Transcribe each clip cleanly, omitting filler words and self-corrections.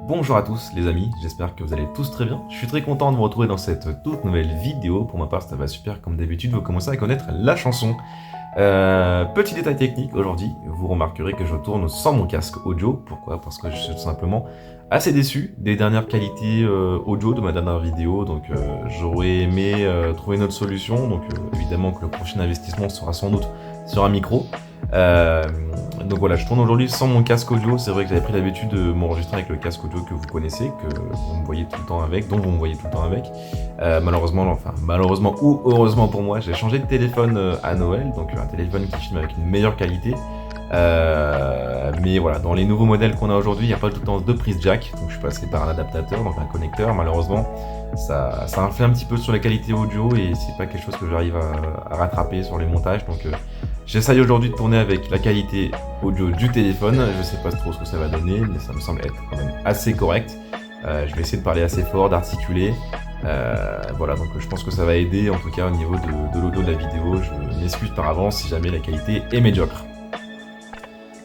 Bonjour à tous les amis, j'espère que vous allez tous très bien. Je suis très content de vous retrouver dans cette toute nouvelle vidéo. Pour ma part, ça va super comme d'habitude, vous commencez à connaître la chanson. Petit détail technique, aujourd'hui, vous remarquerez que je tourne sans mon casque audio. Pourquoi? Parce que je suis tout simplement assez déçu des dernières qualités audio de ma dernière vidéo. Donc j'aurais aimé trouver une autre solution. Donc évidemment que le prochain investissement sera sans doute sur un micro. Donc voilà, je tourne aujourd'hui sans mon casque audio. C'est vrai que j'avais pris l'habitude de m'enregistrer avec le casque audio que vous connaissez, que vous me voyez tout le temps avec, dont vous me voyez tout le temps avec. Malheureusement ou heureusement pour moi, j'ai changé de téléphone à Noël, donc un téléphone qui filme avec une meilleure qualité. Mais voilà, dans les nouveaux modèles qu'on a aujourd'hui, il n'y a pas tout le temps de prise jack, donc je suis passé par un adaptateur, donc un connecteur. Malheureusement, ça influe un petit peu sur la qualité audio et c'est pas quelque chose que j'arrive à rattraper sur les montages. Donc j'essaye aujourd'hui de tourner avec la qualité audio du téléphone. Je sais pas trop ce que ça va donner, mais ça me semble être quand même assez correct. Je vais essayer de parler assez fort, d'articuler. Voilà, donc je pense que ça va aider en tout cas au niveau de l'audio de la vidéo. Je m'excuse par avance si jamais la qualité est médiocre.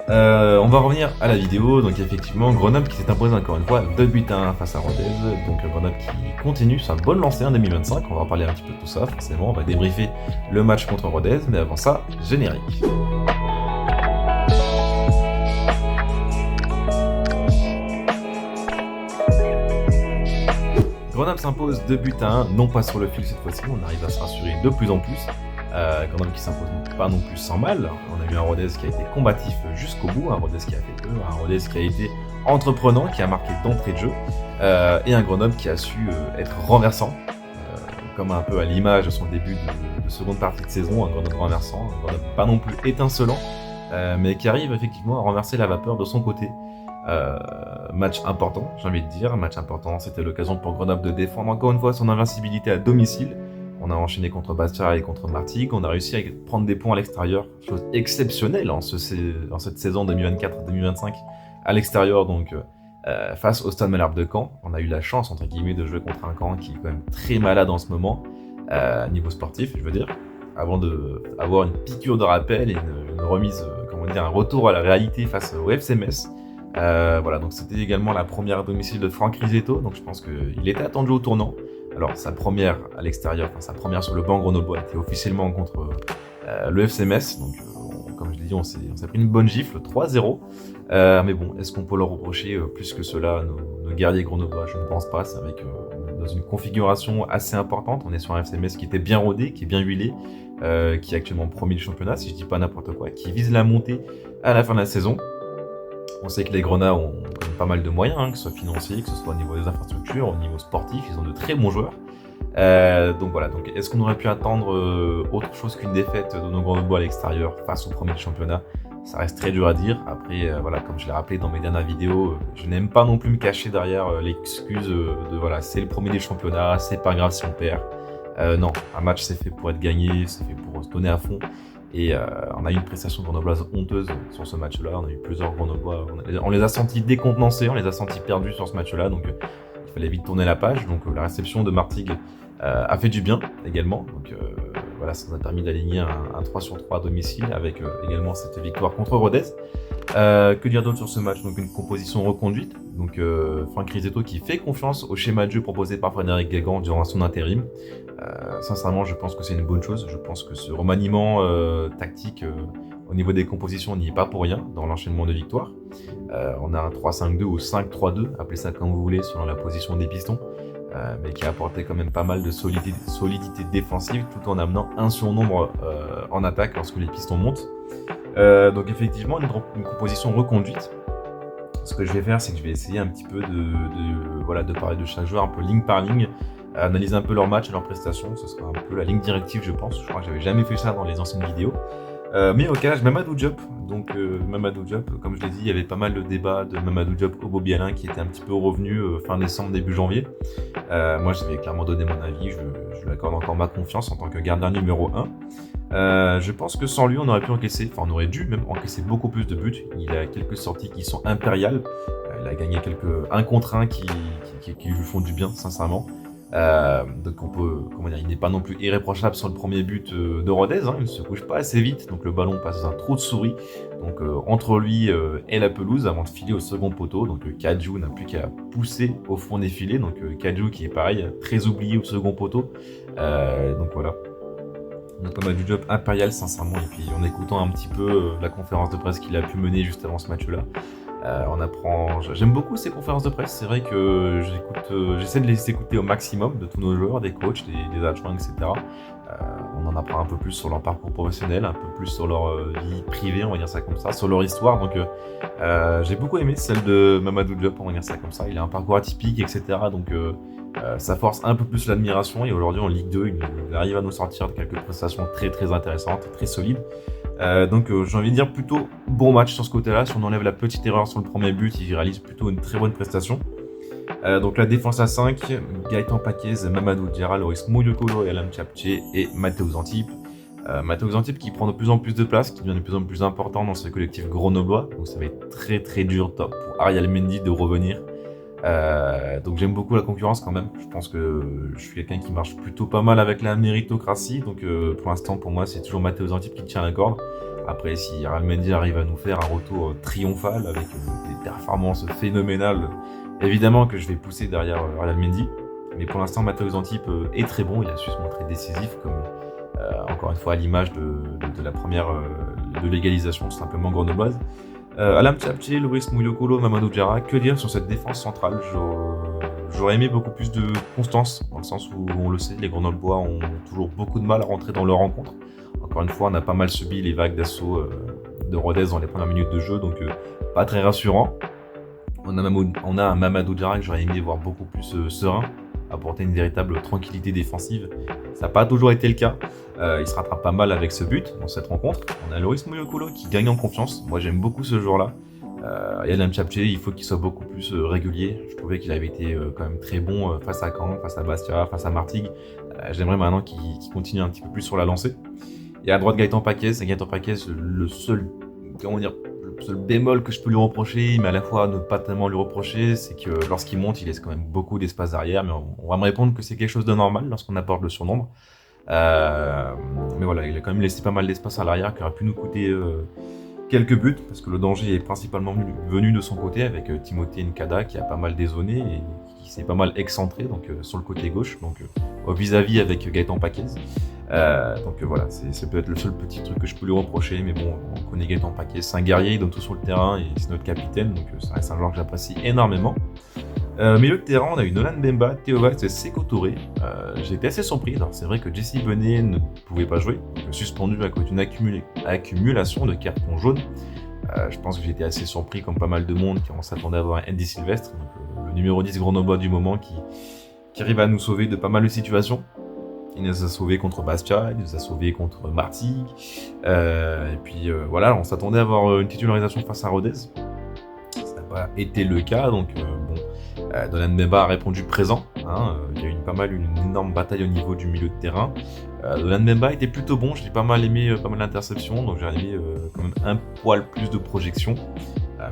On va revenir à la vidéo. Donc effectivement, Grenoble qui s'est imposé encore une fois 2 buts à 1 face à Rodez. Donc Grenoble qui continue sa bonne lancée en 2025. On va en parler un petit peu de tout ça, forcément. On va débriefer le match contre Rodez, mais avant ça, générique. Grenoble s'impose 2 buts à 1, non pas sur le fil cette fois-ci, on arrive à se rassurer de plus en plus. Grenoble qui s'impose pas non plus sans mal. On a eu un Rodez qui a été combatif jusqu'au bout, un Rodez qui a fait peur, un Rodez qui a été entreprenant, qui a marqué d'entrée de jeu, et un Grenoble qui a su être renversant, comme un peu à l'image de son début de seconde partie de saison, un Grenoble renversant, un Grenoble pas non plus étincelant, mais qui arrive effectivement à renverser la vapeur de son côté. Match important, j'ai envie de dire, match important, c'était l'occasion pour Grenoble de défendre encore une fois son invincibilité à domicile. On a enchaîné contre Bastia et contre Martigues, on a réussi à prendre des points à l'extérieur, chose exceptionnelle en cette saison 2024-2025 à l'extérieur, donc face au Stade Malherbe de Caen. On a eu la chance, entre guillemets, de jouer contre un Caen qui est quand même très malade en ce moment, niveau sportif, je veux dire, avant d'avoir une piqûre de rappel et une remise, un retour à la réalité face au FC Metz. Voilà, donc c'était également la première à domicile de Franck Risetto, donc je pense qu'il était attendu au tournant. Alors sa première à l'extérieur, sa première sur le banc grenoblois était officiellement contre le FC Metz, donc comme je l'ai dit, on s'est pris une bonne gifle, 3-0. Mais bon, est-ce qu'on peut leur reprocher plus que cela, nos guerriers grenoblois? Je ne pense pas, c'est avec dans une configuration assez importante. On est sur un FC Metz qui était bien rodé, qui est bien huilé, qui est actuellement premier du championnat, si je dis pas n'importe quoi, qui vise la montée à la fin de la saison. On sait que les Grenats ont quand même pas mal de moyens, que ce soit financier, que ce soit au niveau des infrastructures, au niveau sportif, ils ont de très bons joueurs. Donc voilà, donc est-ce qu'on aurait pu attendre autre chose qu'une défaite de nos Grenoblois à l'extérieur face au premier du championnat? Ça reste très dur à dire. Après, voilà, comme je l'ai rappelé dans mes dernières vidéos, je n'aime pas non plus me cacher derrière l'excuse de voilà, c'est le premier des championnats, c'est pas grave si on perd. Non, un match c'est fait pour être gagné, c'est fait pour se donner à fond. Et on a eu une prestation grenobloise honteuse sur ce match-là. On a eu plusieurs Grenoblois. On les a sentis décontenancés, on les a sentis perdus sur ce match-là. Donc il fallait vite tourner la page. Donc la réception de Martigues a fait du bien également. Donc voilà, ça nous a permis d'aligner un 3-3 à domicile avec également cette victoire contre Rodez. Que dire d'autre sur ce match? Donc une composition reconduite. Donc Franck Risetto qui fait confiance au schéma de jeu proposé par Frédéric Guégan durant son intérim. Sincèrement, je pense que c'est une bonne chose. Je pense que ce remaniement tactique au niveau des compositions n'y est pas pour rien dans l'enchaînement de victoires. On a un 3-5-2 ou 5-3-2, appelez ça comme vous voulez, selon la position des pistons, mais qui a apporté quand même pas mal de solidité défensive tout en amenant un surnombre en attaque lorsque les pistons montent. Donc effectivement, une composition reconduite. Ce que je vais faire, c'est que je vais essayer un petit peu de parler de chaque joueur un peu ligne par ligne, analyser un peu leur match et leurs prestations. Ce sera un peu la ligne directive, je pense. Je crois que j'avais jamais fait ça dans les anciennes vidéos. Mais au cas, Mamadou Diop. Donc Mamadou Diop, comme je l'ai dit, il y avait pas mal de débats de Mamadou Diop au Bobialin qui était un petit peu revenu fin décembre, début janvier. Moi, j'avais clairement donné mon avis. Je lui accorde encore ma confiance en tant que gardien numéro 1. Je pense que sans lui, on aurait pu encaisser, on aurait dû même encaisser beaucoup plus de buts. Il a quelques sorties qui sont impériales. Il a gagné un contre 1 qui lui font du bien, sincèrement. Donc on peut, comment dire, il n'est pas non plus irréprochable sur le premier but de Rodez, hein, il ne se couche pas assez vite, donc le ballon passe dans un trou de souris, donc entre lui et la pelouse avant de filer au second poteau, donc Kadiou n'a plus qu'à pousser au fond des filets, donc Kadiou qui est pareil, très oublié au second poteau, donc voilà. Donc on a du job impérial sincèrement, et puis en écoutant un petit peu la conférence de presse qu'il a pu mener juste avant ce match-là, on apprend. J'aime beaucoup ces conférences de presse. C'est vrai que j'essaie de les écouter au maximum de tous nos joueurs, des coachs, des adjoints, etc. On en apprend un peu plus sur leur parcours professionnel, un peu plus sur leur vie privée, on va dire ça comme ça, sur leur histoire. Donc j'ai beaucoup aimé celle de Mamadou Diop, on va dire ça comme ça. Il a un parcours atypique, etc. Donc ça force un peu plus l'admiration. Et aujourd'hui en Ligue 2, il arrive à nous sortir quelques prestations très très intéressantes, très solides. Donc j'ai envie de dire plutôt bon match sur ce côté-là. Si on enlève la petite erreur sur le premier but, il réalise plutôt une très bonne prestation. Donc la défense à 5, Gaëtan Paquez, Mamadou Diarra, Loris Mouyokolo et Alam Tchapché et Mateusz Antip. Mateusz Antip qui prend de plus en plus de place, qui devient de plus en plus important dans ce collectif grenoblois. Donc ça va être très très dur pour Ariel Mendy de revenir. Donc j'aime beaucoup la concurrence quand même. Je pense que je suis quelqu'un qui marche plutôt pas mal avec la méritocratie. Donc pour l'instant pour moi c'est toujours Mateusz Antip qui tient la corde. Après si Ariel Mendy arrive à nous faire un retour triomphal avec des performances phénoménales, évidemment que je vais pousser derrière Ariel Mendy. Mais pour l'instant Mateusz Antip est très bon. Il a su se montrer décisif comme encore une fois à l'image de la première de l'égalisation tout simplement grenobloise. Alam Tchapché, Loris Mouyokolo, Mamadou Diarra, que dire sur cette défense centrale? J'aurais aimé beaucoup plus de constance, dans le sens où on le sait, les Grenoblois ont toujours beaucoup de mal à rentrer dans leur rencontre. Encore une fois, on a pas mal subi les vagues d'assaut de Rodez dans les premières minutes de jeu, donc pas très rassurant. On a un Mamadou Diarra que j'aurais aimé voir beaucoup plus serein, apporter une véritable tranquillité défensive. Ça n'a pas toujours été le cas. Il se rattrape pas mal avec ce but dans cette rencontre. On a Loris Mouyokolo qui gagne en confiance. Moi j'aime beaucoup ce joueur-là. Et Alam Tchapché, il faut qu'il soit beaucoup plus régulier. Je trouvais qu'il avait été quand même très bon face à Caen, face à Bastia, face à Martigues. J'aimerais maintenant qu'il continue un petit peu plus sur la lancée. Et à droite Gaëtan Paquez. Gaëtan Paquez, le seul bémol que je peux lui reprocher, mais à la fois ne pas tellement lui reprocher, c'est que lorsqu'il monte, il laisse quand même beaucoup d'espace derrière. Mais on va me répondre que c'est quelque chose de normal lorsqu'on apporte le surnombre. Mais voilà, il a quand même laissé pas mal d'espace à l'arrière qui aurait pu nous coûter quelques buts, parce que le danger est principalement venu de son côté avec Timothée Nkada qui a pas mal dézonné et qui s'est pas mal excentré donc, sur le côté gauche, donc au vis-à-vis avec Gaëtan Paquez. Donc voilà, c'est peut-être le seul petit truc que je peux lui reprocher, mais bon, on connaît Gaëtan Paquez, c'est un guerrier, il donne tout sur le terrain et c'est notre capitaine, donc ça reste un joueur que j'apprécie énormément. Milieu de terrain, on a eu Nolan Bemba, Théo Valls et Sékou Touré. J'ai été assez surpris. Alors, c'est vrai que Jesse Benet ne pouvait pas jouer, suspendu à cause d'une accumulation de cartons jaunes. Je pense que j'ai été assez surpris, comme pas mal de monde, qui s'attendait à avoir un Andy Sylvestre, donc, le numéro 10 grenoblois du moment, qui arrive à nous sauver de pas mal de situations. Il nous a sauvés contre Bastia, il nous a sauvés contre Martigues. Et puis voilà, on s'attendait à avoir une titularisation face à Rodez. Ça n'a pas été le cas, donc bon. Nolan Bemba a répondu présent. Il y a eu une énorme bataille au niveau du milieu de terrain. Nolan Bemba était plutôt bon. J'ai pas mal aimé pas mal d'interceptions, donc j'ai aimé quand même un poil plus de projection.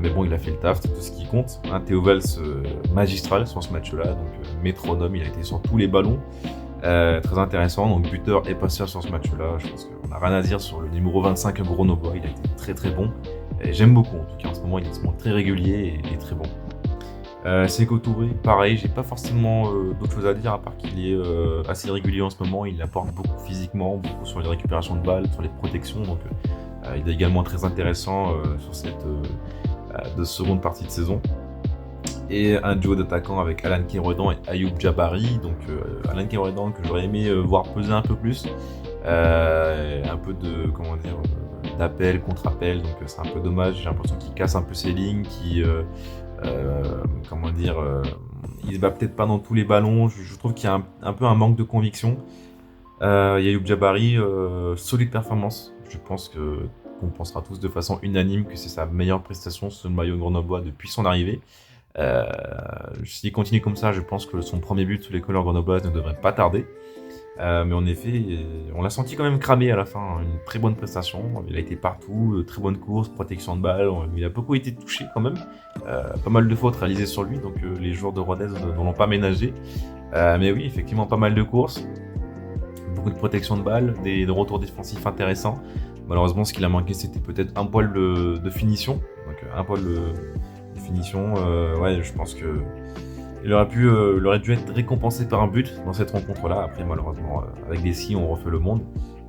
Mais bon, il a fait le taf, c'est tout ce qui compte. Théo Valls magistral sur ce match-là, donc métronome, il a été sur tous les ballons. Très intéressant, donc buteur et passeur sur ce match-là. Je pense qu'on n'a rien à dire sur le numéro 25 grenoblois. Il a été très très bon. Et j'aime beaucoup, en tout cas en ce moment, il est très régulier et très bon. Sékou Touré, pareil, j'ai pas forcément d'autres choses à dire à part qu'il est assez régulier en ce moment. Il apporte beaucoup physiquement, beaucoup sur les récupérations de balles, sur les protections. Donc il est également très intéressant sur cette de seconde partie de saison. Et un duo d'attaquants avec Alan Kérouédan et Ayoub Jabari. Donc Alan Kérouédan que j'aurais aimé voir peser un peu plus. Un peu de, d'appel, contre-appel. Donc c'est un peu dommage. J'ai l'impression qu'il casse un peu ses lignes, il se bat peut-être pas dans tous les ballons. Je trouve qu'il y a un peu un manque de conviction. Ayoub Jabari, solide performance. Je pense qu'on pensera tous de façon unanime que c'est sa meilleure prestation sur le maillot grenoblois depuis son arrivée. S'il continue comme ça, je pense que son premier but sous les couleurs grenobloises ne devrait pas tarder. Mais en effet, on l'a senti quand même cramé à la fin. Une très bonne prestation. Il a été partout, très bonne course, protection de balle. Il a beaucoup été touché quand même. Pas mal de fautes réalisées sur lui, donc les joueurs de Rodez ne l'ont pas ménagé. Mais oui, effectivement, pas mal de courses, beaucoup de protection de balles, des retours défensifs intéressants. Malheureusement, ce qu'il a manqué, c'était peut-être un poil de finition. Donc, un poil de finition. Ouais, je pense que il aurait dû être récompensé par un but dans cette rencontre-là. Après, malheureusement, avec des si, on refait le monde.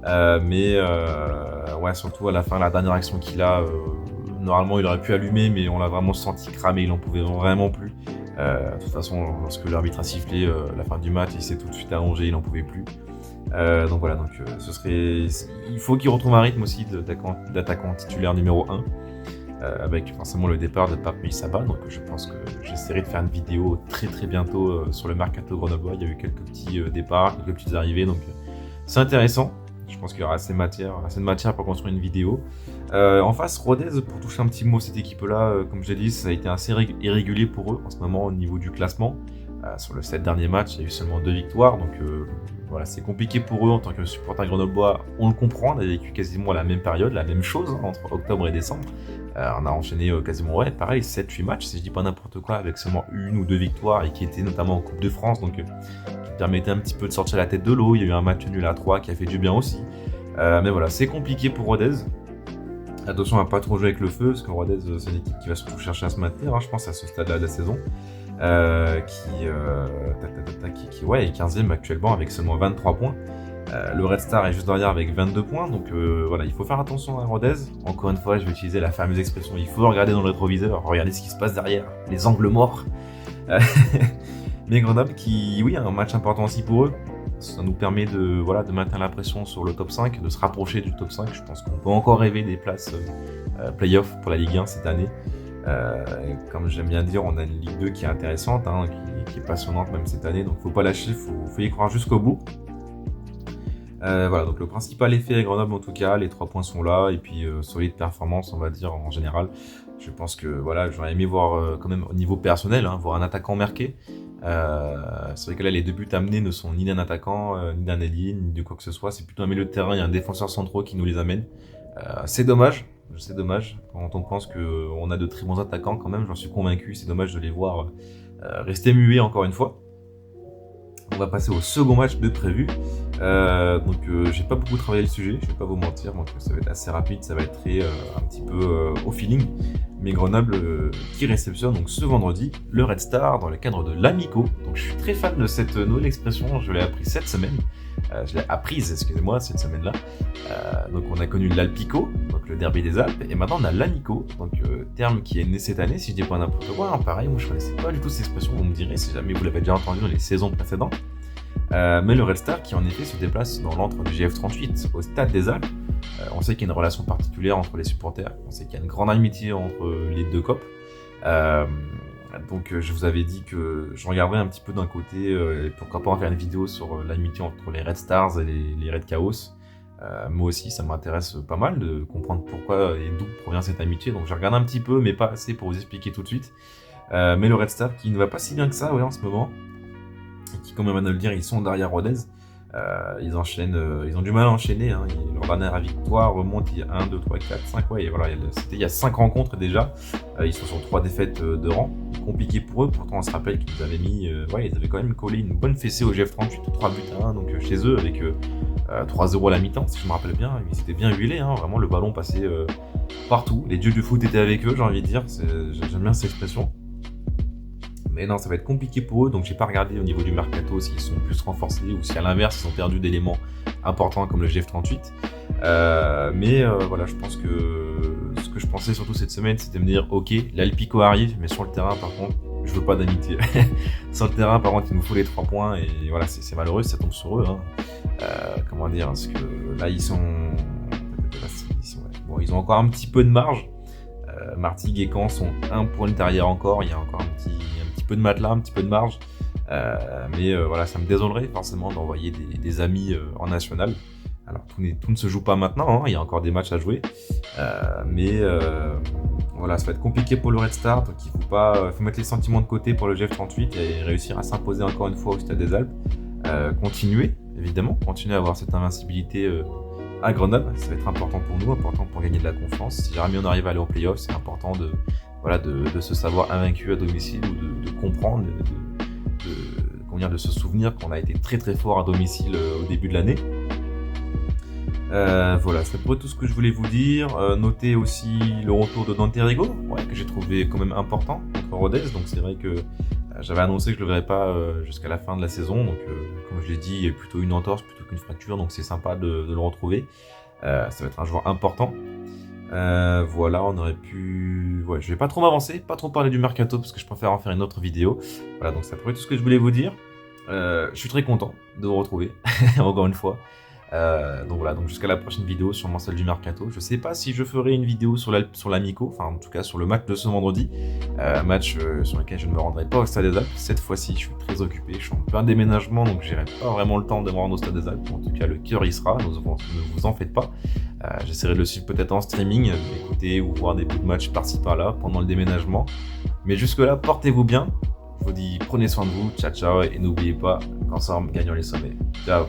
Ouais, surtout à la fin, la dernière action qu'il a, normalement, il aurait pu allumer, mais on l'a vraiment senti cramé. Il en pouvait vraiment plus. De toute façon, lorsque l'arbitre a sifflé la fin du match, il s'est tout de suite allongé, il n'en pouvait plus. Donc voilà, il faut qu'il retrouve un rythme aussi d'attaquant titulaire numéro 1, avec forcément le départ de Pape Saba. Donc je pense que j'essaierai de faire une vidéo très très bientôt sur le mercato grenoblois. Il y a eu quelques petits départs, quelques petites arrivées, donc c'est intéressant. Je pense qu'il y aura assez de matière pour construire une vidéo. En face, Rodez, pour toucher un petit mot cette équipe-là, comme je l'ai dit, ça a été assez irrégulier pour eux en ce moment au niveau du classement. Sur le 7 derniers matchs, il y a eu seulement 2 victoires, donc voilà, c'est compliqué pour eux en tant que supporter grenoblois. On le comprend, on a vécu quasiment à la même période, la même chose, hein, entre octobre et décembre. On a enchaîné quasiment, pareil, 7-8 matchs, si je dis pas n'importe quoi, avec seulement 1 ou 2 victoires, et qui étaient notamment en Coupe de France, donc qui permettait un petit peu de sortir la tête de l'eau. Il y a eu un match nul à 3 qui a fait du bien aussi. Mais voilà, c'est compliqué pour Rodez. Attention à pas trop jouer avec le feu, parce que Rodez, c'est une équipe qui va surtout chercher à se maintenir, hein, je pense, à ce stade-là de la saison. Qui est 15e actuellement avec seulement 23 points. Le Red Star est juste derrière avec 22 points, donc voilà, il faut faire attention à Rodez. Encore une fois, je vais utiliser la fameuse expression, il faut regarder dans le rétroviseur, regarder ce qui se passe derrière, les angles morts. Mais Grenoble qui, oui, a un match important aussi pour eux. Ça nous permet de maintenir la pression sur le top 5, de se rapprocher du top 5. Je pense qu'on peut encore rêver des places play-off pour la Ligue 1 cette année. Comme j'aime bien dire, on a une Ligue 2 qui est intéressante, hein, qui est passionnante même cette année, donc faut pas lâcher, faut y croire jusqu'au bout. Voilà, donc le principal effet à Grenoble en tout cas, les 3 points sont là, et puis solide performance on va dire en général. Je pense que voilà, j'aurais aimé voir quand même au niveau personnel, hein, voir un attaquant marqué. C'est vrai que là les 2 buts amenés ne sont ni d'un attaquant, ni d'un ailier, ni de quoi que ce soit, c'est plutôt un milieu de terrain et un défenseur central qui nous les amène. C'est dommage. Quand on pense qu'on a de très bons attaquants quand même, j'en suis convaincu, c'est dommage de les voir rester muets encore une fois. On va passer au second match de prévu. J'ai pas beaucoup travaillé le sujet, je vais pas vous mentir, donc ça va être assez rapide, ça va être un petit peu au feeling. Mais Grenoble qui réceptionne donc ce vendredi le Red Star dans le cadre de l'Amico. Donc je suis très fan de cette nouvelle expression, je l'ai appris cette semaine. Je l'ai apprise, excusez-moi, cette semaine-là. Donc on a connu l'Alpico, donc le derby des Alpes, et maintenant on a l'Amico, donc terme qui est né cette année, si je dis pas n'importe quoi. Hein, pareil, moi je connaissais pas du tout cette expression, vous me direz si jamais vous l'avez déjà entendu dans les saisons précédentes. Mais le Red Star qui en effet se déplace dans l'antre du GF38 au stade des Alpes. On sait qu'il y a une relation particulière entre les supporters, on sait qu'il y a une grande amitié entre les deux copes. Donc je vous avais dit que je regarderais un petit peu d'un côté, et pourquoi pas en faire une vidéo sur l'amitié entre les Red Stars et les Red Chaos. Moi aussi ça m'intéresse pas mal de comprendre pourquoi et d'où provient cette amitié, donc je regarde un petit peu mais pas assez pour vous expliquer tout de suite. Mais le Red Star qui ne va pas si bien que ça en ce moment, et qui, comme on vient de le dire, ils sont derrière Rodez. Ils enchaînent, ils ont du mal à enchaîner, hein. Leur dernière victoire remonte il y a 1, 2, 3, 4, 5, ouais, et voilà, c'était il y a 5 rencontres déjà. Ils sont sur 3 défaites de rang. Compliqué pour eux, pourtant on se rappelle qu'ils avaient mis, ils avaient quand même collé une bonne fessée au GF38, 3 buts à 1, donc chez eux, avec 3-0 à la mi-temps, si je me rappelle bien. Ils étaient bien huilés, hein, vraiment le ballon passait partout. Les dieux du foot étaient avec eux, j'ai envie de dire, j'aime bien cette expression. Mais non, ça va être compliqué pour eux, donc j'ai pas regardé au niveau du mercato s'ils sont plus renforcés ou si à l'inverse ils ont perdu d'éléments importants comme le GF38. Voilà, je pense que ce que je pensais surtout cette semaine, c'était me dire ok, l'Alpico arrive, mais sur le terrain par contre, je veux pas d'amitié. Sur le terrain par contre, il nous faut les 3 points et voilà, c'est malheureux, ça tombe sur eux. Hein. Comment dire, parce que là ils ont encore un petit peu de marge. Martigues et Caen sont un point derrière encore, il y a encore un petit peu de matelas, un petit peu de marge, voilà, ça me désolerait forcément d'envoyer des amis en national. Alors tout ne se joue pas maintenant, hein, il y a encore des matchs à jouer, voilà, ça va être compliqué pour le Red Star, donc il faut mettre les sentiments de côté pour le GF38 et réussir à s'imposer encore une fois au Stade des Alpes. Continuer à avoir cette invincibilité à Grenoble, ça va être important pour nous, important pour gagner de la confiance. Si jamais on arrive à aller en play-off, c'est important de se savoir invaincu à domicile ou de comprendre, convient de se souvenir qu'on a été très très fort à domicile au début de l'année. Voilà, c'est à peu près tout ce que je voulais vous dire. Notez aussi le retour de Dante Rigo, que j'ai trouvé quand même important contre Rodez. Donc c'est vrai que j'avais annoncé que je le verrais pas jusqu'à la fin de la saison. Donc comme je l'ai dit, il y a plutôt une entorse plutôt qu'une fracture. Donc c'est sympa de le retrouver. Ça va être un joueur important. Voilà, on aurait pu... Ouais, je vais pas trop m'avancer, pas trop parler du mercato parce que je préfère en faire une autre vidéo. Voilà, donc c'est à peu près tout ce que je voulais vous dire. Je suis très content de vous retrouver, encore une fois. Donc voilà, donc jusqu'à la prochaine vidéo, sûrement celle du mercato. Je sais pas si je ferai une vidéo sur l'Amico, enfin en tout cas sur le match de ce vendredi. Match sur lequel je ne me rendrai pas au Stade des Alpes. Cette fois-ci, je suis très occupé, je suis en plein déménagement, donc j'irai pas vraiment le temps de me rendre au Stade des Alpes. En tout cas, le cœur y sera, ne vous en faites pas. J'essaierai de le suivre peut-être en streaming, écouter ou voir des bouts de match par-ci par-là pendant le déménagement. Mais jusque-là, portez-vous bien. Je vous dis, prenez soin de vous, ciao ciao, et n'oubliez pas qu'ensemble, gagnons les sommets. Ciao.